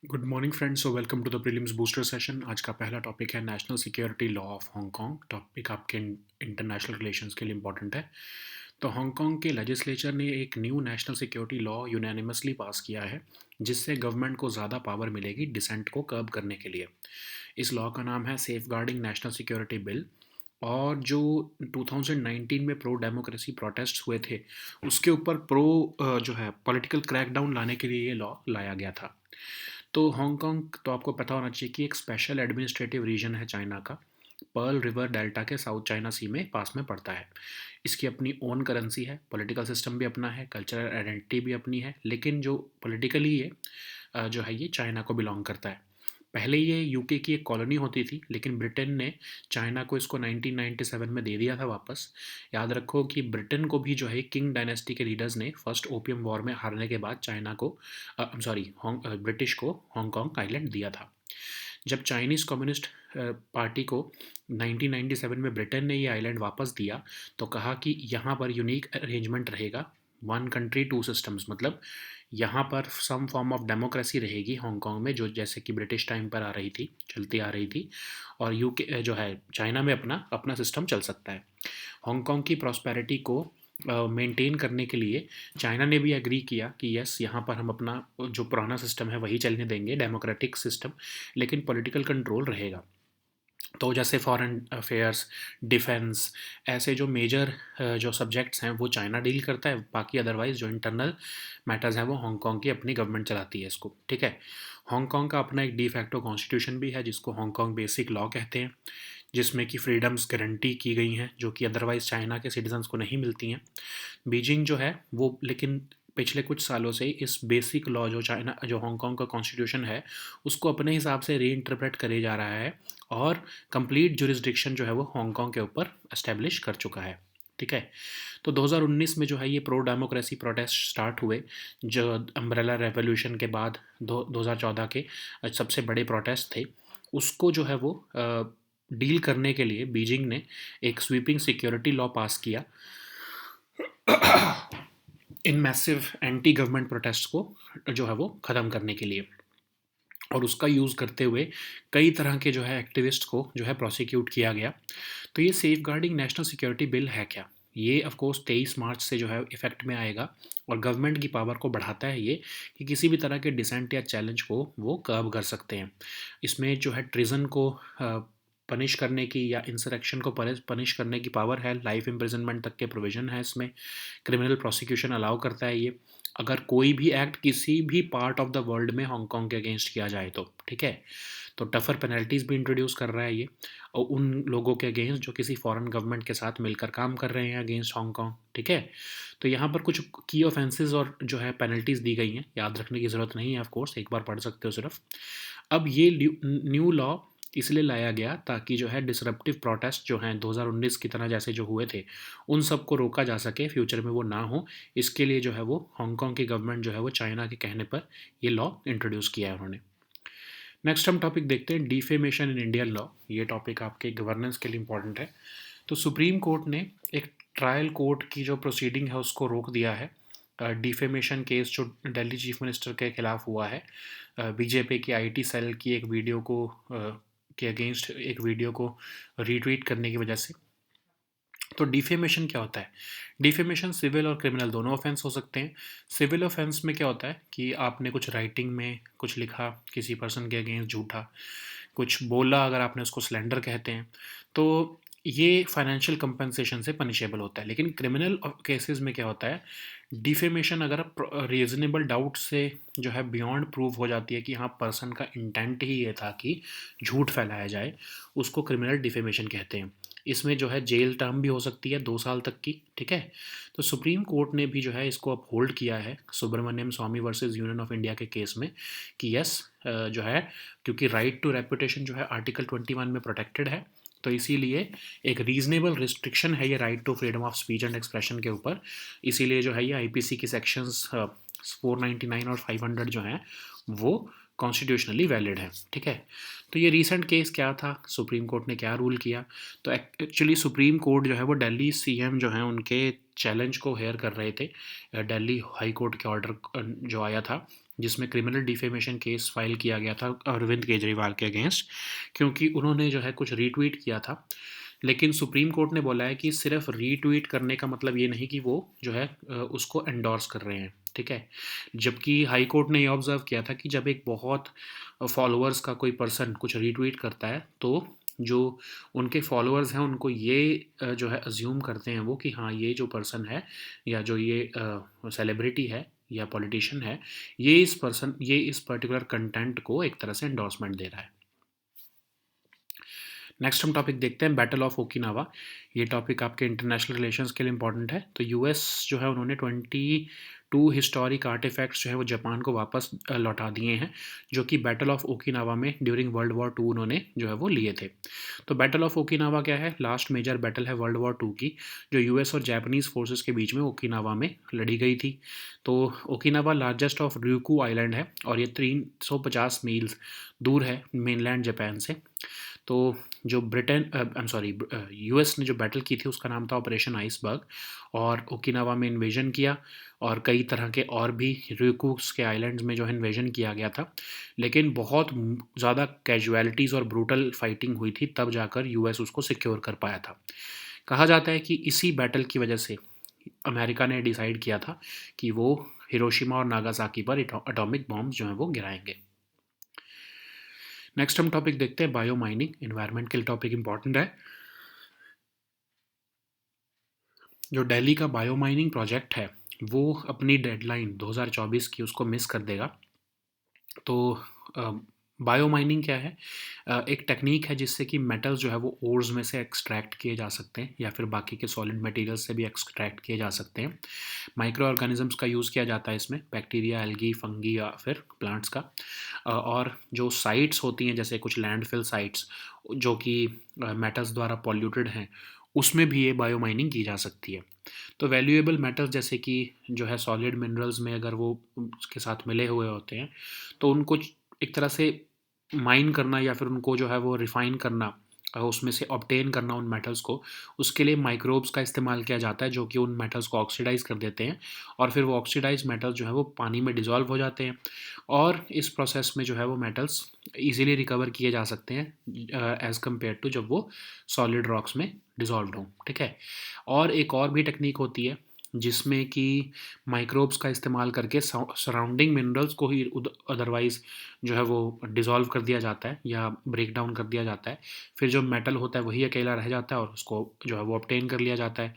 Good morning friends, so welcome to the prelims booster session. आज का पहला topic है national security law of Hong Kong. Topic आपके international relations के लिए इंपॉर्टेंट है। तो हांगकांग के लेजिस्लेचर ने एक new national security law unanimously pass किया है, जिससे गवर्नमेंट को ज़्यादा पावर मिलेगी डिसेंट को कर्ब करने के लिए। इस लॉ का नाम है safeguarding national security bill. और जो 2019 में प्रो डेमोक्रेसी प्रोटेस्ट हुए थे, उसके ऊपर जो है पॉलिटिकल क्रैकडाउन लाने के लिए ये लॉ लाया गया था। तो हांगकांग तो आपको पता होना चाहिए कि एक स्पेशल एडमिनिस्ट्रेटिव रीजन है चाइना का। पर्ल रिवर डेल्टा के साउथ चाइना सी में पास में पड़ता है। इसकी अपनी ओन करेंसी है, पॉलिटिकल सिस्टम भी अपना है, कल्चरल आइडेंटिटी भी अपनी है, लेकिन जो पॉलिटिकली ये जो है ये चाइना को बिलोंग करता है। पहले ये यूके की एक कॉलोनी होती थी, लेकिन ब्रिटेन ने चाइना को इसको 1997 में दे दिया था वापस। याद रखो कि ब्रिटेन को भी जो है किंग डायनेस्टी के लीडर्स ने फर्स्ट ओपियम वॉर में हारने के बाद चाइना को ब्रिटिश को हांगकांग आइलैंड दिया था। जब चाइनीज़ कम्युनिस्ट पार्टी को 1997 में ब्रिटेन ने ये आइलैंड वापस दिया, तो कहा कि यहाँ पर यूनिक अरेंजमेंट रहेगा, वन कंट्री टू सिस्टम्स, मतलब यहाँ पर सम फॉर्म ऑफ डेमोक्रेसी रहेगी हांगकांग में, जो जैसे कि ब्रिटिश टाइम पर आ रही थी, चलती आ रही थी। और यूके जो है चाइना में अपना अपना सिस्टम चल सकता है। हांगकांग की प्रॉस्पेरिटी को मेंटेन करने के लिए चाइना ने भी एग्री किया कि यस, यहाँ पर हम अपना जो पुराना सिस्टम है वही चलने देंगे, डेमोक्रेटिक सिस्टम, लेकिन पॉलिटिकल कंट्रोल रहेगा। तो जैसे फॉरेन अफेयर्स, डिफेंस, ऐसे जो मेजर जो सब्जेक्ट्स हैं वो चाइना डील करता है, बाकी अदरवाइज जो इंटरनल मैटर्स हैं वो हांगकांग की अपनी गवर्नमेंट चलाती है इसको, ठीक है। हांगकांग का अपना एक डी फैक्टो कॉन्स्टिट्यूशन भी है, जिसको हांगकांग बेसिक लॉ कहते हैं, जिसमें कि फ्रीडम्स गारंटी की गई हैं जो कि अदरवाइज चाइना के सिटीजन्स को नहीं मिलती हैं। बीजिंग जो है वो लेकिन पिछले कुछ सालों से इस बेसिक लॉ जो हांगकांग का कॉन्स्टिट्यूशन है, उसको अपने हिसाब से री इंटरप्रेट करे जा रहा है, और कंप्लीट जुरिस्डिक्शन जो है वो हांगकांग के ऊपर एस्टेब्लिश कर चुका है, ठीक है। तो 2019 में जो है ये प्रो डेमोक्रेसी प्रोटेस्ट स्टार्ट हुए, जो अम्ब्रेला रेवोल्यूशन के बाद 2014 के सबसे बड़े प्रोटेस्ट थे। उसको जो है वो डील करने के लिए बीजिंग ने एक स्वीपिंग सिक्योरिटी लॉ पास किया इन मैसिव एंटी गवर्नमेंट प्रोटेस्ट को जो है वो ख़त्म करने के लिए। और उसका यूज़ करते हुए कई तरह के जो है एक्टिविस्ट को जो है प्रोसिक्यूट किया गया। तो ये safeguarding national security bill है क्या? ये ऑफ कोर्स 23 मार्च से जो है इफ़ेक्ट में आएगा, और गवर्नमेंट की पावर को बढ़ाता है ये, कि किसी भी तरह के डिसेंट या चैलेंज को वो कर्ब कर सकते हैं। इसमें जो है ट्रिजन को पनिश करने की या इंसरेक्शन को पनिश करने की पावर है, लाइफ इम्प्रिजनमेंट तक के प्रोविज़न है इसमें। क्रिमिनल प्रोसिक्यूशन अलाउ करता है ये, अगर कोई भी एक्ट किसी भी पार्ट ऑफ द वर्ल्ड में हांगकांग के अगेंस्ट किया जाए तो, ठीक है। तो टफ़र पेनल्टीज़ भी इंट्रोड्यूस कर रहा है ये, और उन लोगों के अगेंस्ट जो किसी फॉरेन गवर्नमेंट के साथ मिलकर काम कर रहे हैं अगेंस्ट हांगकांग, ठीक है। तो यहाँ पर कुछ की ऑफेंसेस और जो है पेनल्टीज़ दी गई हैं, याद रखने की ज़रूरत नहीं है, ऑफ कोर्स एक बार पढ़ सकते हो सिर्फ। अब ये न्यू लॉ इसलिए लाया गया ताकि जो है डिसरप्टिव प्रोटेस्ट जो हैं 2019 की तरह जैसे जो हुए थे, उन सब को रोका जा सके, फ्यूचर में वो ना हो। इसके लिए जो है वो हांगकांग की गवर्नमेंट जो है वो चाइना के कहने पर ये लॉ इंट्रोड्यूस किया है उन्होंने। नेक्स्ट हम टॉपिक देखते हैं डिफेमेशन इन इंडियन लॉ। ये टॉपिक आपके गवर्नेंस के लिए इंपॉर्टेंट है। तो सुप्रीम कोर्ट ने एक ट्रायल कोर्ट की जो प्रोसीडिंग है उसको रोक दिया है। डिफेमेशन केस जो दिल्ली चीफ मिनिस्टर के खिलाफ हुआ है, बीजेपी की आईटी सेल की एक वीडियो को के अगेंस्ट एक वीडियो को रीट्वीट करने की वजह से। तो डिफेमेशन क्या होता है? डिफेमेशन सिविल और क्रिमिनल दोनों ऑफेंस हो सकते हैं। सिविल ऑफेंस में क्या होता है कि आपने कुछ राइटिंग में कुछ लिखा किसी पर्सन के अगेंस्ट झूठा, कुछ बोला, अगर आपने उसको स्लैंडर कहते हैं, तो ये फाइनेंशियल कंपनसेशन से पनिशेबल होता है। लेकिन क्रिमिनल केसेस में क्या होता है, डिफेमेशन अगर रीजनेबल डाउट से जो है बियॉन्ड प्रूव हो जाती है कि हाँ पर्सन का इंटेंट ही ये था कि झूठ फैलाया जाए, उसको क्रिमिनल डिफेमेशन कहते हैं। इसमें जो है जेल टर्म भी हो सकती है 2 साल तक की, ठीक है। तो सुप्रीम कोर्ट ने भी जो है इसको अपहोल्ड किया है सुब्रमण्यम स्वामी वर्सेस यूनियन ऑफ इंडिया के केस में, कि यस जो है, क्योंकि राइट टू रेपुटेशन जो है आर्टिकल 21 में प्रोटेक्टेड है, तो इसीलिए एक रीजनेबल रिस्ट्रिक्शन है ये right to freedom of speech and expression के ऊपर। इसीलिए जो है ये आईपीसी की सेक्शंस 499 और 500 जो हैं वो कॉन्स्टिट्यूशनली वैलिड है, ठीक है। तो ये रीसेंट केस क्या था, सुप्रीम कोर्ट ने क्या रूल किया? तो एक्चुअली सुप्रीम कोर्ट जो है वो दिल्ली सीएम जो हैं उनके चैलेंज को हेयर कर रहे थे। दिल्ली हाई कोर्ट के ऑर्डर जो आया था जिसमें क्रिमिनल डिफेमेशन केस फाइल किया गया था अरविंद केजरीवाल के अगेंस्ट, क्योंकि उन्होंने जो है कुछ रीट्वीट किया था। लेकिन सुप्रीम कोर्ट ने बोला है कि सिर्फ रीट्वीट करने का मतलब ये नहीं कि वो जो है उसको एंडोर्स कर रहे हैं, ठीक है। जबकि हाई कोर्ट ने ये ऑब्जर्व किया था कि जब एक बहुत फॉलोअर्स का कोई पर्सन कुछ रीट्वीट करता है, तो जो उनके फॉलोअर्स हैं उनको ये जो है अज्यूम करते हैं वो कि हाँ, ये जो पर्सन है या जो ये सेलिब्रिटी है या पॉलिटिशियन है, ये इस पर्टिकुलर कंटेंट को एक तरह से एंडोर्समेंट दे रहा है। नेक्स्ट हम टॉपिक देखते हैं बैटल ऑफ ओकिनावा। ये टॉपिक आपके इंटरनेशनल रिलेशंस के लिए इंपॉर्टेंट है। तो यूएस जो है उन्होंने 22 हिस्टोरिक आर्टिफैक्ट्स जो है वो जापान को वापस लौटा दिए हैं, जो कि बैटल ऑफ ओकिनावा में ड्यूरिंग वर्ल्ड वॉर टू उन्होंने जो है वो लिए थे। तो बैटल ऑफ ओकिनावा क्या है? लास्ट मेजर बैटल है वर्ल्ड वॉर टू की, जो यूएस और जापानीज़ फोर्सेस के बीच में ओकिनावा में लड़ी गई थी। तो Okinawa largest of ryukyu island है और ये 350 मील्स दूर है मेनलैंड जापान से। तो जो Britain I am sorry US ने जो बैटल की थी उसका नाम था ऑपरेशन आइसबर्ग, और ओकिनावा में इन्वेजन किया और कई तरह के और भी ryukyus के आइलैंड्स में जो है इन्वेजन किया गया था। लेकिन बहुत ज़्यादा कैजुअलिटीज़ और ब्रूटल फाइटिंग हुई थी, तब जाकर यूएस उसको सिक्योर कर पाया था। कहा जाता है कि इसी बैटल की वजह से अमेरिका ने डिसाइड किया था कि वो हिरोशिमा और नागासाकी पर एटॉमिक बॉम्ब्स जो हैं वो गिराएंगे। नेक्स्ट हम टॉपिक देखते हैं बायो माइनिंग। इन्वायरमेंट के लिए टॉपिक इंपॉर्टेंट है। जो दिल्ली का बायो माइनिंग प्रोजेक्ट है वो अपनी डेडलाइन 2024 की उसको मिस कर देगा। तो बायो माइनिंग क्या है? एक टेक्निक है जिससे कि मेटल्स जो है वो ओर्स में से एक्सट्रैक्ट किए जा सकते हैं या फिर बाकी के सॉलिड मटेरियल्स से भी एक्सट्रैक्ट किए जा सकते हैं। माइक्रो ऑर्गेनिजम्स का यूज़ किया जाता है इसमें, बैक्टीरिया, एल्गी, फंगी या फिर प्लांट्स का। और जो साइट्स होती हैं जैसे कुछ लैंडफिल साइट्स जो कि मेटल्स द्वारा पॉल्यूटेड हैं, उसमें भी ये बायो माइनिंग की जा सकती है। तो वैल्यूएबल मेटल्स जैसे कि जो है सॉलिड मिनरल्स में अगर वो उसके साथ मिले हुए होते हैं, तो उनको एक तरह से माइन करना या फिर उनको जो है वो रिफ़ाइन करना, उसमें से ऑब्टेन करना उन मेटल्स को, उसके लिए माइक्रोब्स का इस्तेमाल किया जाता है जो कि उन मेटल्स को ऑक्सीडाइज़ कर देते हैं, और फिर वो ऑक्सीडाइज्ड मेटल्स जो है वो पानी में डिज़ोल्व हो जाते हैं, और इस प्रोसेस में जो है वो मेटल्स ईज़िली रिकवर किए जा सकते हैं एज़ कम्पेयर टू जब वो सॉलिड रॉक्स में डिज़ोल्व्ड हों, ठीक है। और एक और भी टेक्नीक होती है जिसमें कि माइक्रोब्स का इस्तेमाल करके सराउंडिंग मिनरल्स को ही अदरवाइज़ जो है वो डिज़ोल्व कर दिया जाता है या ब्रेक डाउन कर दिया जाता है। फिर जो मेटल होता है वही अकेला रह जाता है और उसको जो है वो ऑब्टेन कर लिया जाता है।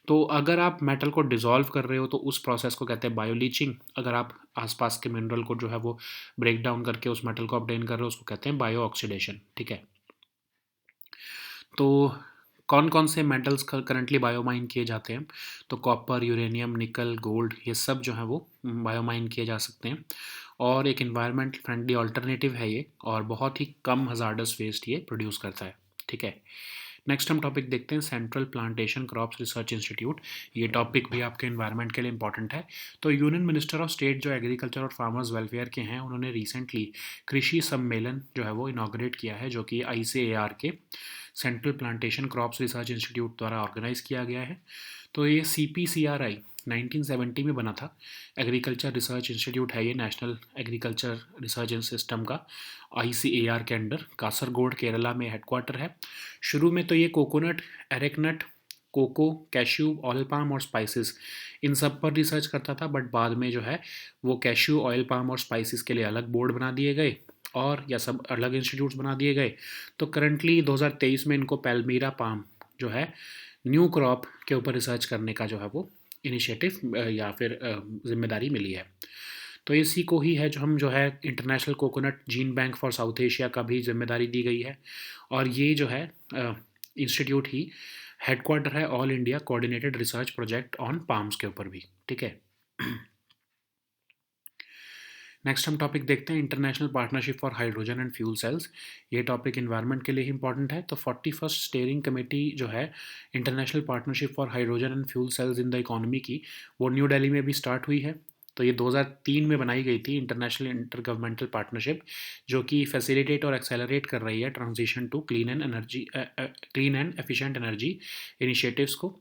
तो अगर आप मेटल को डिज़ोल्व कर रहे हो तो उस प्रोसेस को कहते हैं बायो लीचिंग। अगर आप आसपास के मिनरल को जो है वो ब्रेक डाउन करके उस मेटल को ऑब्टेन कर रहे हो उसको कहते हैं बायो ऑक्सीडेशन, ठीक है। तो कौन कौन से मेटल्स करंटली बायोमाइन किए जाते हैं? तो कॉपर, यूरेनियम, निकल, गोल्ड, ये सब जो है वो बायोमाइन किए जा सकते हैं, और एक इन्वायरमेंट फ्रेंडली अल्टरनेटिव है ये, और बहुत ही कम हजार्डस वेस्ट ये प्रोड्यूस करता है, ठीक है। नेक्स्ट हम टॉपिक देखते हैं central plantation crops research institute. ये टॉपिक भी आपके इन्वायरमेंट के लिए इंपॉर्टेंट है। तो यूनियन मिनिस्टर ऑफ स्टेट जो एग्रीकल्चर और फार्मर्स वेलफेयर के हैं, उन्होंने रिसेंटली कृषि सम्मेलन जो है वो इनाग्रेट किया है, जो कि ICAR के central plantation crops research institute द्वारा ऑर्गेनाइज किया गया है। तो ये CPCRI 1970 में बना था। एग्रीकल्चर रिसर्च इंस्टीट्यूट है ये, नेशनल एग्रीकल्चर रिसर्च सिस्टम का ICAR के अंडर कासरगोड केरला में हेडक्वार्टर है। शुरू में तो ये coconut, arecanut, cocoa, cashew, oil palm और स्पाइसेस, इन सब पर रिसर्च करता था, बट बाद में जो है वो कैश्यू, ऑयल पाम और स्पाइसेस के लिए अलग बोर्ड बना दिए गए और या सब अलग इंस्टीट्यूट्स बना दिए गए। तो करंटली 2023 में इनको पैल्मीरा पाम जो है न्यू क्रॉप के ऊपर रिसर्च करने का जो है वो इनिशिएटिव या फिर जिम्मेदारी मिली है। तो इसी को ही है जो हम जो है international coconut gene bank for south Asia का भी जिम्मेदारी दी गई है, और ये जो है इंस्टीट्यूट ही हेडक्वार्टर है all India coordinated research project on palms के ऊपर भी, ठीक है। नेक्स्ट हम टॉपिक देखते हैं international partnership for hydrogen and fuel cells. ये टॉपिक इन्वायरमेंट के लिए ही इंपॉर्टेंट है। तो 41st स्टीयरिंग कमेटी जो है international partnership for hydrogen and fuel cells in the economy की, वो न्यू दिल्ली में भी स्टार्ट हुई है। तो ये 2003 में बनाई गई थी इंटरनेशनल इंटरगवर्नमेंटल पार्टनरशिप, जो कि फैसिलिटेट और एक्सेलरेट कर रही है transition to clean and efficient energy initiatives को।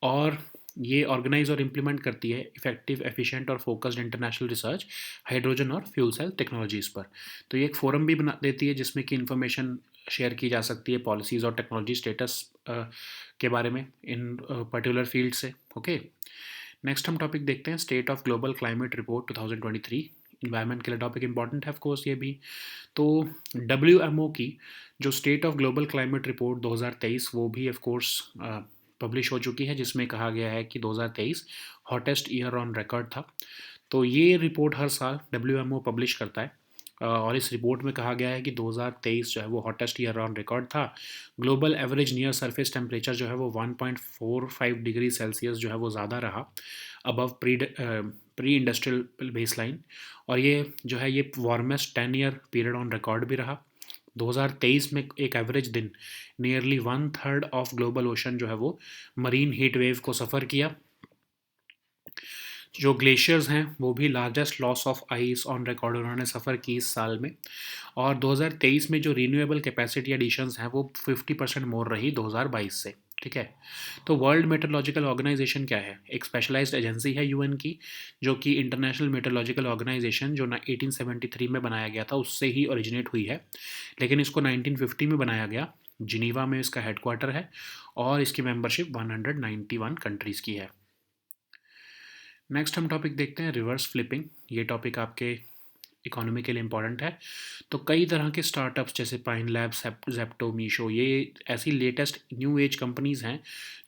और ये ऑर्गेनाइज और इम्प्लीमेंट करती है इफेक्टिव, एफिशिएंट और फोकस्ड इंटरनेशनल रिसर्च हाइड्रोजन और फ्यूल सेल टेक्नोलॉजीज़ पर। तो ये एक फोरम भी बना देती है जिसमें कि इंफॉर्मेशन शेयर की जा सकती है पॉलिसीज़ और टेक्नोलॉजी स्टेटस के बारे में इन पर्टिकुलर फील्ड से। ओके, नेक्स्ट हम टॉपिक देखते हैं state of global climate report 2023। Environment के लिए टॉपिक इंपॉर्टेंट है ऑफ कोर्स ये भी। तो डब्ल्यू की जो state of global climate report 2023 वो भी ऑफ कोर्स पब्लिश हो चुकी है, जिसमें कहा गया है कि 2023 हॉटेस्ट ईयर ऑन रिकॉर्ड था। तो ये रिपोर्ट हर साल डब्ल्यू पब्लिश करता है और इस रिपोर्ट में कहा गया है कि 2023 जो है वो हॉटेस्ट ईयर ऑन रिकॉर्ड था। Global average near surface temperature जो है वो 1.45 डिग्री सेल्सियस जो है वो ज़्यादा रहा above pre industrial base line, और ये जो है ये warmest 10 year period on record भी रहा। 2023 में एक एवरेज दिन नियरली 1/3 ऑफ ग्लोबल ओशन जो है वो मरीन हीट वेव को सफ़र किया। जो ग्लेशियर्स हैं वो भी largest loss of ice on record उन्होंने सफ़र की इस साल में। और 2023 में जो रीन्यूएबल कैपेसिटी एडिशंस हैं वो 50% मोर रही 2022 से। ठीक है, तो वर्ल्ड मेट्रोलॉजिकल ऑर्गेनाइजेशन क्या है? एक स्पेशलाइज्ड एजेंसी है यूएन की, जो कि इंटरनेशनल मेट्रोलॉजिकल ऑर्गेनाइजेशन जो ना 1873 में बनाया गया था उससे ही ओरिजिनेट हुई है, लेकिन इसको 1950 में बनाया गया। जिनीवा में इसका हेडक्वार्टर है और इसकी मेंबरशिप 191 कंट्रीज़ की है। नेक्स्ट हम टॉपिक देखते हैं रिवर्स फ्लिपिंग। ये टॉपिक आपके इकोनॉमी के लिए इंपॉर्टेंट है। तो कई तरह के स्टार्टअप्स जैसे पाइन लैब्स, जेप्टो, मीशो, ये ऐसी लेटेस्ट न्यू एज कंपनीज़ हैं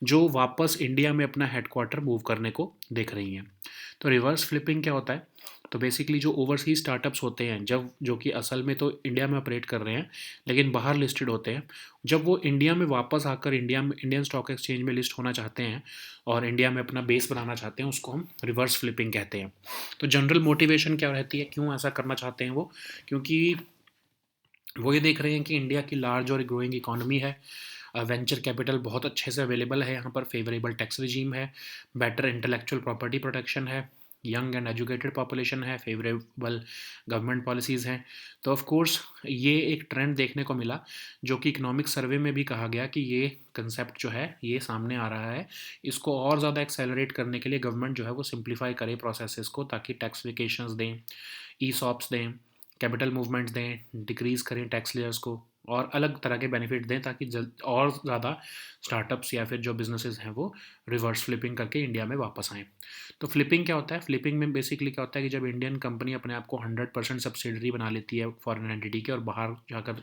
जो वापस इंडिया में अपना हेडक्वार्टर मूव करने को देख रही हैं। तो रिवर्स फ्लिपिंग क्या होता है? तो बेसिकली जो ओवरसीज स्टार्टअप्स होते हैं, जब जो कि असल में तो इंडिया में ऑपरेट कर रहे हैं लेकिन बाहर लिस्टेड होते हैं, जब वो इंडिया में वापस आकर इंडिया में इंडियन स्टॉक एक्सचेंज में लिस्ट होना चाहते हैं और इंडिया में अपना बेस बनाना चाहते हैं, उसको हम रिवर्स फ्लिपिंग कहते हैं। तो जनरल मोटिवेशन क्या रहती है, क्यों ऐसा करना चाहते हैं वो? क्योंकि वो ये देख रहे हैं कि इंडिया की लार्ज और ग्रोइंग इकोनॉमी है, वेंचर कैपिटल बहुत अच्छे से अवेलेबल है यहाँ पर, फेवरेबल टैक्स रिजीम है, बेटर इंटेलेक्चुअल प्रॉपर्टी प्रोटेक्शन है, यंग एंड एजुकेटेड पॉपुलेशन है, फेवरेबल गवर्नमेंट पॉलिसीज़ हैं। तो ऑफ कोर्स ये एक ट्रेंड देखने को मिला, जो कि इकोनॉमिक सर्वे में भी कहा गया कि ये कंसेप्ट जो है ये सामने आ रहा है। इसको और ज़्यादा एक्सेलरेट करने के लिए गवर्नमेंट जो है वो सिंप्लीफाई करे प्रोसेसेस को, ताकि टैक्स वेकेशंस दें, ई सॉप्स दें, कैपिटल मूवमेंट्स दें, डिक्रीज़ करें टैक्स लेयर्स को, और अलग तरह के बेनिफिट दें ताकि जल्द और ज़्यादा स्टार्टअप्स या फिर जो बिजनेसेस हैं वो रिवर्स फ्लिपिंग करके इंडिया में वापस आएँ। तो फ्लिपिंग क्या होता है? फ्लिपिंग में बेसिकली क्या होता है कि जब इंडियन कंपनी अपने आप को 100% सब्सिडरी बना लेती है फॉरेन एंटिटी के और बाहर जाकर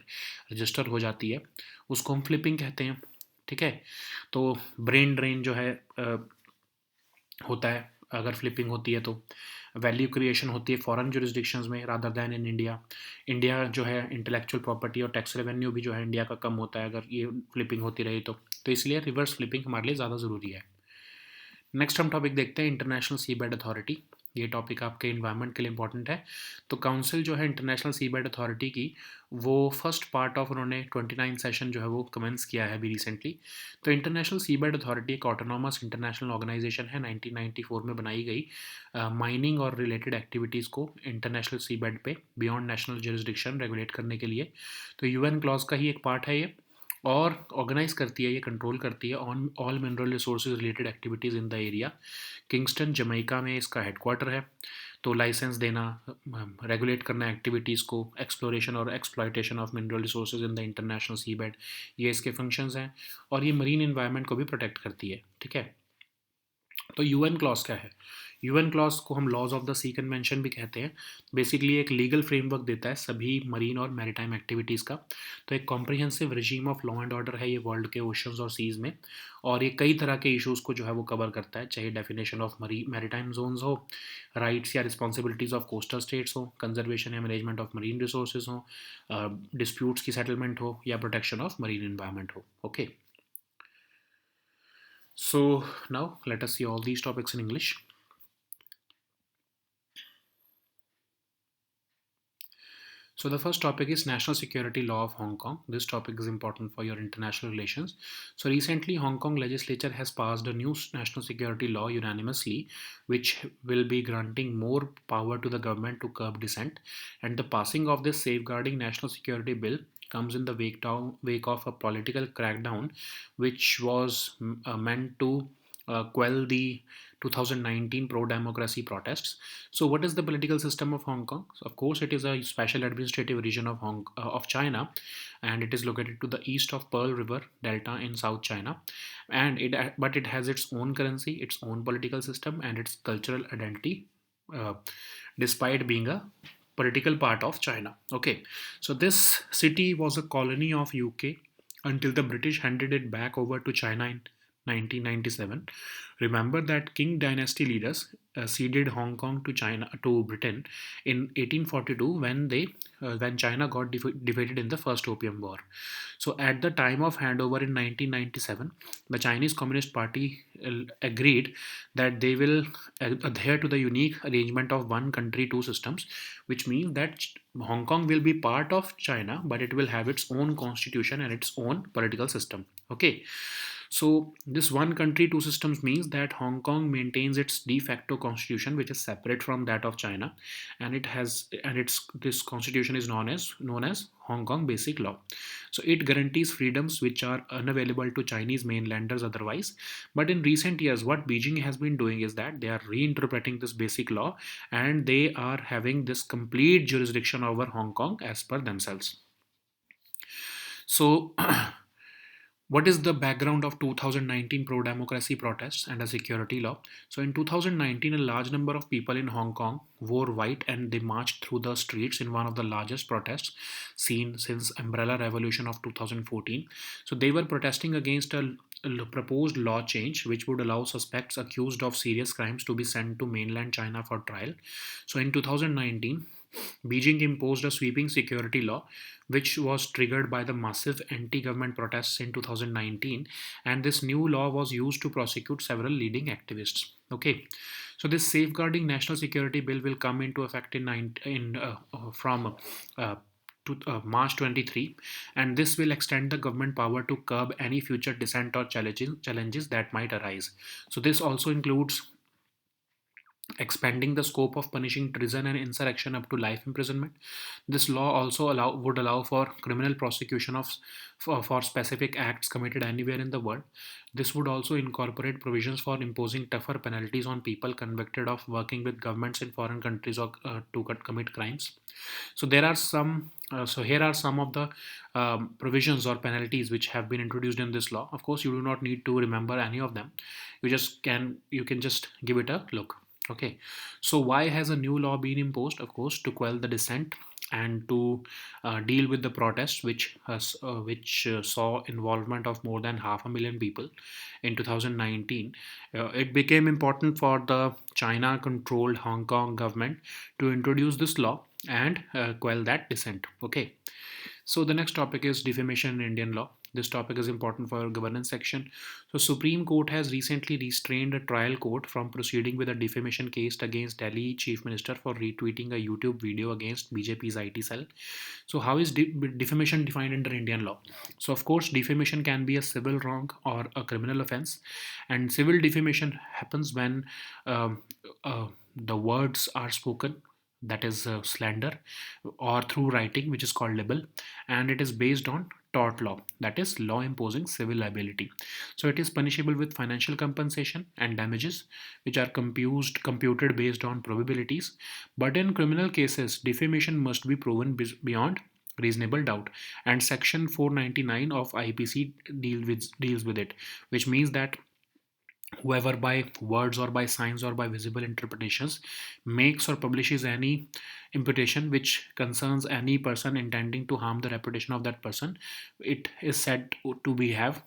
रजिस्टर हो जाती है, उसको हम फ्लिपिंग कहते हैं। ठीक है, तो ब्रेन ड्रेन जो है होता है अगर फ्लिपिंग होती है, तो वैल्यू क्रिएशन होती है फॉरेन जुरिस्डिक्शंस में rather than in India. India जो है इंटेलेक्चुअल प्रॉपर्टी और टैक्स रेवेन्यू भी जो है इंडिया का कम होता है अगर ये फ्लिपिंग होती रही तो इसलिए रिवर्स फ्लिपिंग हमारे लिए ज़्यादा ज़रूरी है। नेक्स्ट हम टॉपिक देखते हैं इंटरनेशनल सी बेड अथॉरिटी। ये टॉपिक आपके इन्वायरमेंट के लिए इंपॉर्टेंट है। तो काउंसिल जो है इंटरनेशनल सी बेड अथॉरिटी की, वो फर्स्ट पार्ट ऑफ उन्होंने 29 सेशन जो है वो कमेंस किया है अभी रिसेंटली। तो इंटरनेशनल सी बेड अथॉरिटी एक ऑटोनॉमस इंटरनेशनल ऑर्गेनाइजेशन है, 1994 में बनाई गई, माइनिंग और रिलेटेड एक्टिविटीज़ को इंटरनेशनल सी बेड पे बियॉन्ड नेशनल जुरिस्डिक्शन रेगुलेट करने के लिए। तो यूएन क्लॉज का ही एक पार्ट है ये, और ऑर्गेनाइज करती है, ये कंट्रोल करती है on all mineral resources related activities in the area. Kingston Jamaica में इसका हेडक्वार्टर है। तो लाइसेंस देना, रेगुलेट करना एक्टिविटीज़ को, एक्सप्लोरेशन और exploitation of mineral resources in the international seabed, ये इसके फंक्शंस हैं। और ये मरीन इन्वायरमेंट को भी प्रोटेक्ट करती है। ठीक है, तो यूएन क्लॉज क्या है? यूएन क्लॉज को हम laws of the sea convention भी कहते हैं। बेसिकली एक लीगल फ्रेमवर्क देता है सभी मरीन और मैरीटाइम एक्टिविटीज़ का। तो एक comprehensive regime of law and order है ये वर्ल्ड के ओशंस और सीज़ में, और ये कई तरह के इश्यूज़ को जो है वो कवर करता है, चाहे डेफिनेशन ऑफ मैरीटाइम जोन्स हो, राइट्स या रिस्पॉन्सिबिलिटीज़ ऑफ कोस्टल स्टेट्स हो, कंजर्वेशन या मैनेजमेंट ऑफ मरीन रिसोर्सेज हो, डिस्प्यूट्स की सेटलमेंट हो, या प्रोटेक्शन ऑफ मरीन इन्वायरमेंट हो। Okay, so now let us see all these topics in English. So the first topic is National Security Law of Hong Kong. This topic is important for your international relations. So recently Hong Kong legislature has passed a new national security law unanimously, which will be granting more power to the government to curb dissent. And the passing of this safeguarding national security bill comes in the wake of a political crackdown, which was meant to quell the 2019 pro-democracy protests. So, what is the political system of Hong Kong? So, of course, it is a special administrative region of China, and it is located to the east of Pearl River Delta in South China, and but it has its own currency, its own political system, and its cultural identity, uh, despite being a political part of China. Okay, so this city was a colony of UK until the British handed it back over to China in 1997. Remember that Qing dynasty leaders ceded Hong Kong to China to Britain in 1842 when China got defeated in the First Opium War. So at the time of handover in 1997, the Chinese Communist Party agreed that they will adhere to the unique arrangement of one country, two systems, which means that Hong Kong will be part of China, but it will have its own constitution and its own political system. Okay, so this one country, two systems means that Hong Kong maintains its de facto constitution, which is separate from that of China, and it has and its this constitution is known as Hong Kong Basic Law. So it guarantees freedoms which are unavailable to Chinese mainlanders otherwise. But in recent years, what Beijing has been doing is that they are reinterpreting this basic law, and they are having this complete jurisdiction over Hong Kong as per themselves. So what is the background of 2019 pro-democracy protests and a security law? So in 2019, a large number of people in Hong Kong wore white and they marched through the streets in one of the largest protests seen since Umbrella Revolution of 2014. So they were protesting against a proposed law change which would allow suspects accused of serious crimes to be sent to mainland China for trial. So in 2019, Beijing imposed a sweeping security law, which was triggered by the massive anti government protests in 2019. And this new law was used to prosecute several leading activists. Okay, so this safeguarding national security bill will come into effect from to March 23, and this will extend the government power to curb any future dissent or challenges that might arise. So this also includes expanding the scope of punishing treason and insurrection up to life imprisonment. This law also would allow for criminal prosecution for specific acts committed anywhere in the world. This would also incorporate provisions for imposing tougher penalties on people convicted of working with governments in foreign countries or to commit crimes. So there are some. So here are some of the provisions or penalties which have been introduced in this law. Of course, you do not need to remember any of them. You can just give it a look. Okay, so why has a new law been imposed? Of course, to quell the dissent and to deal with the protests, which saw involvement of more than 500,000 people in 2019. It became important for the China-controlled Hong Kong government to introduce this law and quell that dissent. Okay, so the next topic is defamation in Indian law. This topic is important for our governance section. So Supreme Court has recently restrained a trial court from proceeding with a defamation case against Delhi Chief Minister for retweeting a YouTube video against BJP's IT cell. So how is defamation defined under Indian law? So of course defamation can be a civil wrong or a criminal offense, and civil defamation happens when the words are spoken, that is slander, or through writing, which is called libel, and it is based on tort law, that is law imposing civil liability. So it is punishable with financial compensation and damages, which are computed based on probabilities. But in criminal cases, defamation must be proven beyond reasonable doubt, and section 499 of IPC deals with it, which means that whoever by words or by signs or by visible interpretations makes or publishes any imputation which concerns any person intending to harm the reputation of that person, it is said to be have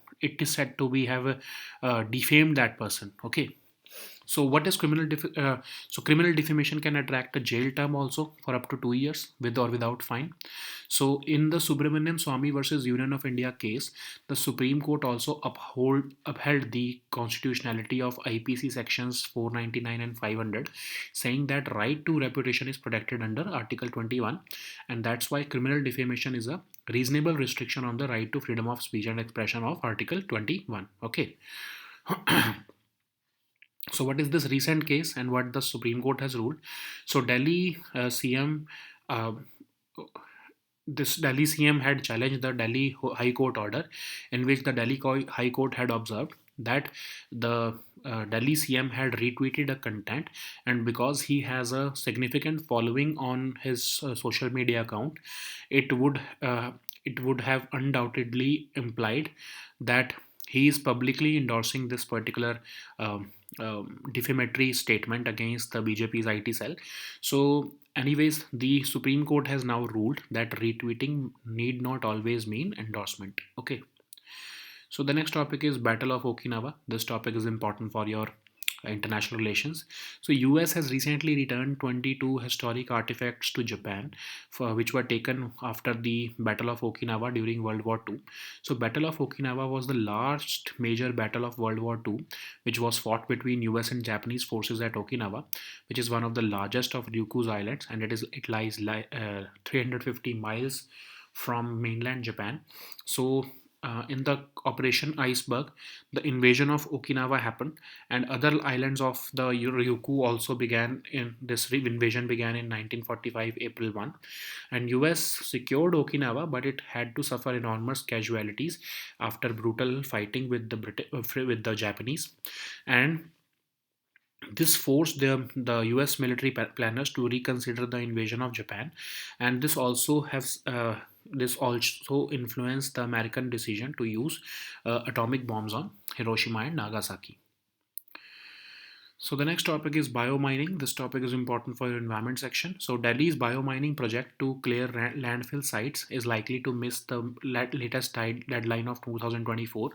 defamed that person. Okay, so what is criminal defamation can attract a jail term also for up to 2 years with or without fine. So in the Subramaniam Swamy versus Union of India case, the Supreme Court also upheld the constitutionality of IPC sections 499 and 500, saying that right to reputation is protected under Article 21, and that's why criminal defamation is a reasonable restriction on the right to freedom of speech and expression of Article 21. Okay. So what is this recent case and what the Supreme Court has ruled? So CM, uh, this Delhi CM had challenged the Delhi High Court order, in which the Delhi High Court had observed that the Delhi CM had retweeted a content, and because he has a significant following on his social media account, it would uh, it would have undoubtedly implied that he is publicly endorsing this particular defamatory statement against the BJP's IT cell. So, anyways, the Supreme Court has now ruled that retweeting need not always mean endorsement. Okay. So the next topic is Battle of Okinawa. This topic is important for your international relations. So US has recently returned 22 historic artifacts to Japan, which were taken after the Battle of Okinawa during World War II. So Battle of Okinawa was the last major battle of World War II, which was fought between US and Japanese forces at Okinawa, which is one of the largest of Ryukyu's islands, and it lies 350 miles from mainland Japan. So in the Operation Iceberg, the invasion of Okinawa happened, and other islands of the Ryukyu also began in this invasion began in 1945 April 1, and US secured Okinawa, but it had to suffer enormous casualties after brutal fighting with with the Japanese, and this forced the US military planners to reconsider the invasion of Japan, and this also influenced the American decision to use atomic bombs on Hiroshima and Nagasaki. So the next topic is biomining. This topic is important for your environment section. So Delhi's biomining project to clear landfill sites is likely to miss the latest deadline of 2024.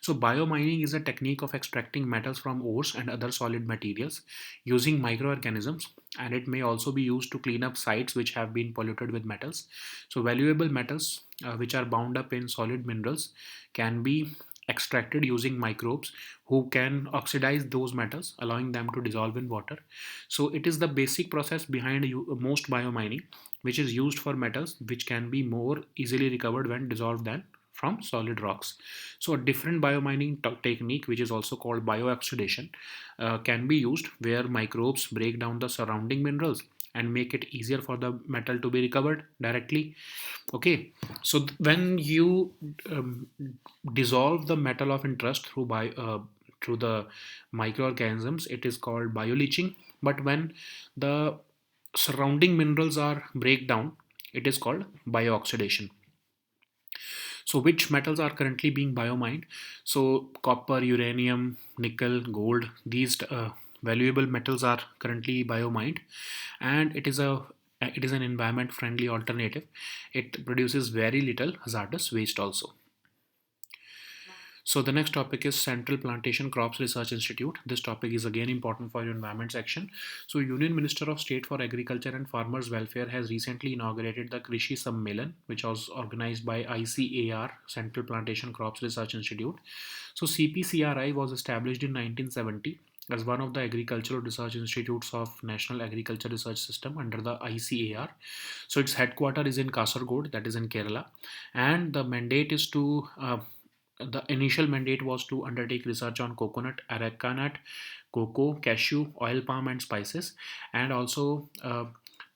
So biomining is a technique of extracting metals from ores and other solid materials using microorganisms, and it may also be used to clean up sites which have been polluted with metals. So valuable metals which are bound up in solid minerals can be extracted using microbes who can oxidize those metals, allowing them to dissolve in water. So it is the basic process behind most biomining, which is used for metals which can be more easily recovered when dissolved than from solid rocks. So a different biomining technique, which is also called biooxidation, can be used where microbes break down the surrounding minerals and make it easier for the metal to be recovered directly. Okay, so when you dissolve the metal of interest through the microorganisms, it is called bioleaching. But when the surrounding minerals are break down, it is called biooxidation. So which metals are currently being biomined? So copper, uranium, nickel, gold, these valuable metals are currently biomined, and it is an environment friendly alternative. It produces very little hazardous waste also. So the next topic is Central Plantation Crops Research Institute. This topic is again important for your environment section. So Union Minister of State for Agriculture and Farmers Welfare has recently inaugurated the Krishi Sammelan, which was organized by ICAR, Central Plantation Crops Research Institute. So CPCRI was established in 1970 as one of the agricultural research institutes of National Agriculture Research System under the ICAR. So its headquarters is in Kasargod, that is in Kerala, and the initial mandate was to undertake research on coconut, areca nut, cocoa, cashew, oil palm, and spices, and also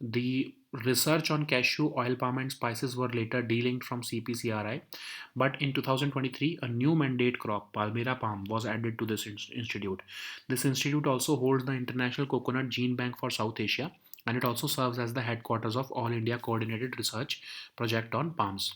the research on cashew, oil palm, and spices were later delinked from CPCRI. But in 2023, a new mandate crop, Palmyra palm, was added to this institute. This institute also holds the International Coconut Gene Bank for South Asia, and it also serves as the headquarters of All India Coordinated Research Project on Palms.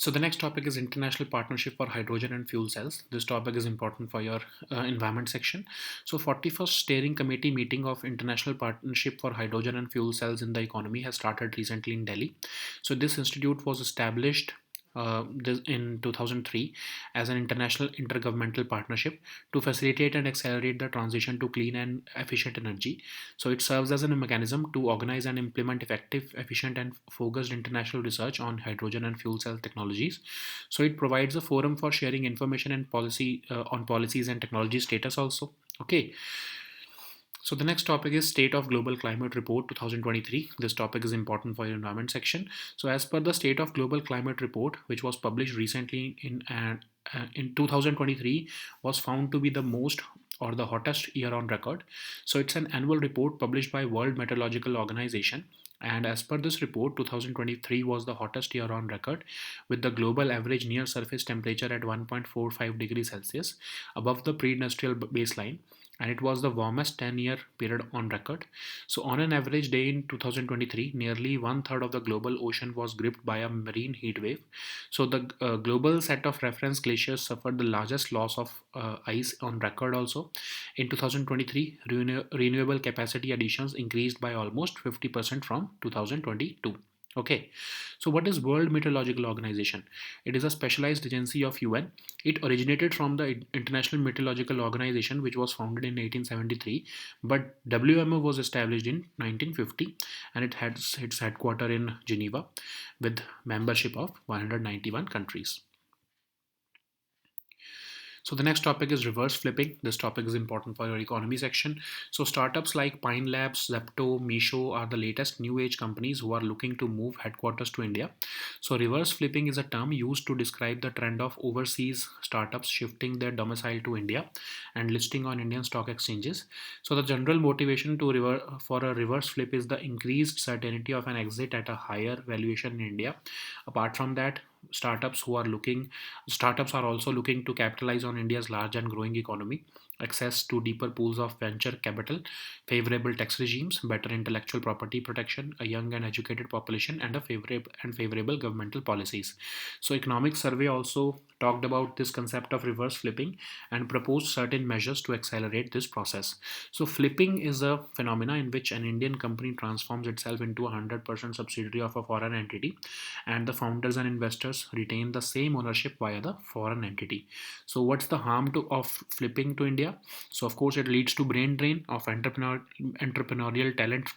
So the next topic is International Partnership for Hydrogen and Fuel Cells. This topic is important for your environment section. So 41st Steering Committee meeting of International Partnership for Hydrogen and Fuel Cells in the Economy has started recently in Delhi. So this institute was established in 2003 as an international intergovernmental partnership to facilitate and accelerate the transition to clean and efficient energy. So it serves as a mechanism to organize and implement effective, efficient, and focused international research on hydrogen and fuel cell technologies. So it provides a forum for sharing information and policy on policies and technology status also. Okay. So the next topic is State of Global Climate Report 2023. This topic is important for your environment section. So as per the State of Global Climate Report, which was published recently in 2023, was found to be the most or the hottest year on record. So it's an annual report published by World Meteorological Organization. And as per this report, 2023 was the hottest year on record, with the global average near surface temperature at 1.45 degrees Celsius, above the pre industrial baseline, and it was the warmest 10-year period on record. So, on an average day in 2023, nearly one third of the global ocean was gripped by a marine heat wave. So, the global set of reference glaciers suffered the largest loss of ice on record also. In 2023, renewable capacity additions increased by almost 50% from 2022. Okay, so what is World Meteorological Organization? It is a specialized agency of UN. It originated from the International Meteorological Organization, which was founded in 1873, but WMO was established in 1950, and it had its headquarters in Geneva with membership of 191 countries. So the next topic is reverse flipping. This topic is important for your economy section. So startups like Pine Labs, Zepto, Misho are the latest new age companies who are looking to move headquarters to India. So reverse flipping is a term used to describe the trend of overseas startups shifting their domicile to India and listing on Indian stock exchanges. So the general motivation for a reverse flip is the increased certainty of an exit at a higher valuation in India. Apart from that, startups are also looking to capitalize on India's large and growing economy, access to deeper pools of venture capital, favorable tax regimes, better intellectual property protection, a young and educated population, and a favorable governmental policies. So economic survey also talked about this concept of reverse flipping and proposed certain measures to accelerate this process. So flipping is a phenomena in which an Indian company transforms itself into a 100% subsidiary of a foreign entity, and the founders and investors retain the same ownership via the foreign entity. So what's the harm of flipping to India? So of course it leads to brain drain of entrepreneurial talent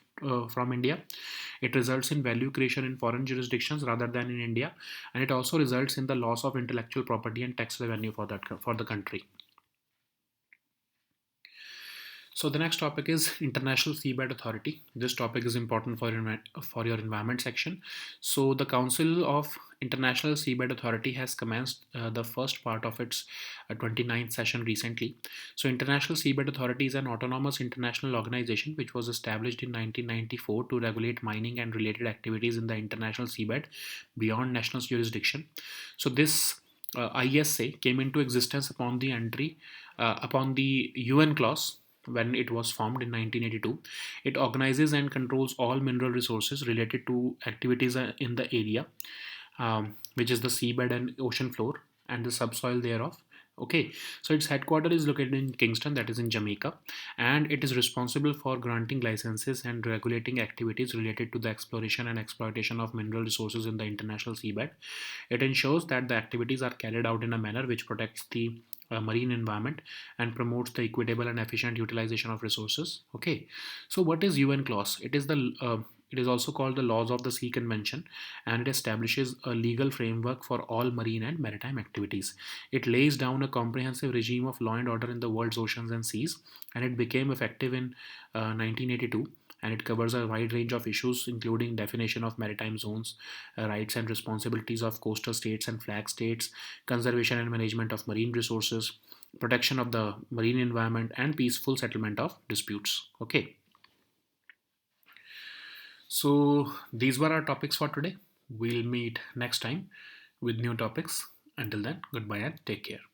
from India. It results in value creation in foreign jurisdictions rather than in India, and it also results in the loss of intellectual property and tax revenue for the country. So the next topic is International Seabed Authority. This topic is important for your environment section. So the Council of International Seabed Authority has commenced the first part of its 29th session recently. So International Seabed Authority is an autonomous international organization which was established in 1994 to regulate mining and related activities in the international seabed beyond national jurisdiction. So this ISA came into existence upon the UN clause when it was formed in 1982. It organizes and controls all mineral resources related to activities in the area, which is the seabed and ocean floor and the subsoil thereof. Okay, so its headquarters is located in Kingston, that is in Jamaica, and it is responsible for granting licenses and regulating activities related to the exploration and exploitation of mineral resources in the international seabed. It ensures that the activities are carried out in a manner which protects the marine environment and promotes the equitable and efficient utilization of resources. Okay, so what is UN clause? It is also called the Laws of the Sea Convention, and it establishes a legal framework for all marine and maritime activities. It lays down a comprehensive regime of law and order in the world's oceans and seas, and it became effective in 1982, and it covers a wide range of issues including definition of maritime zones, rights and responsibilities of coastal states and flag states, conservation and management of marine resources, protection of the marine environment, and peaceful settlement of disputes. Okay, so these were our topics for today. We'll meet next time with new topics. Until then, goodbye and take care.